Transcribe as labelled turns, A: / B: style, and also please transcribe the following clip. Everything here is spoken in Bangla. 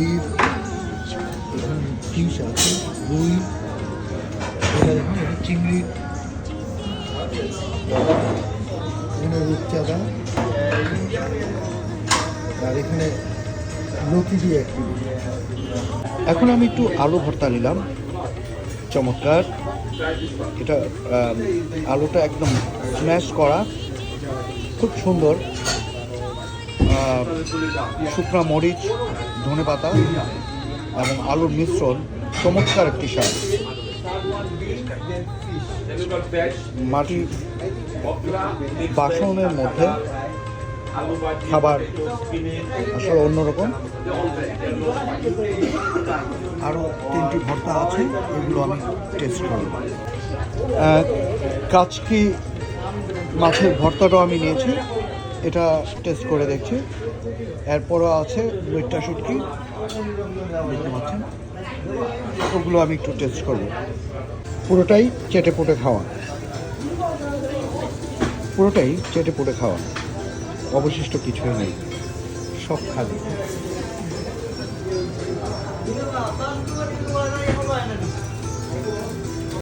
A: বিফ, এখানে ফিশ আছে, রুই, এটা দেখুন এটা চিংড়ি, এখানে রূপচাঁদা, আর এখানে লতি দিয়ে একটি। এখন আমি একটু আলু ভর্তা নিলাম, চমৎকার। এটা আলুটা একদম স্ম্যাশ করা, খুব সুন্দর। শুকনা মরিচ, ধনেপাতা এবং আলুর মিশ্রণ, চমৎকার একটি স্বাদ। মাটির বাসনের মধ্যে খাবার আসলে অন্যরকম। আরও 3টি ভর্তা আছে, এগুলো আমি টেস্ট করব। কাচকি মাছের ভর্তাটাও আমি নিয়েছি, এটা টেস্ট করে দেখছি। এরপরও আছে লইট্টা শুটকি, দেখতে পাচ্ছেন, ওগুলো আমি একটু টেস্ট করব। পুরোটাই চেটে পুটে খাওয়া, পুরোটাই চেটে পুটে খাওয়া, অবশিষ্ট কিছুই নেই, সব খালি।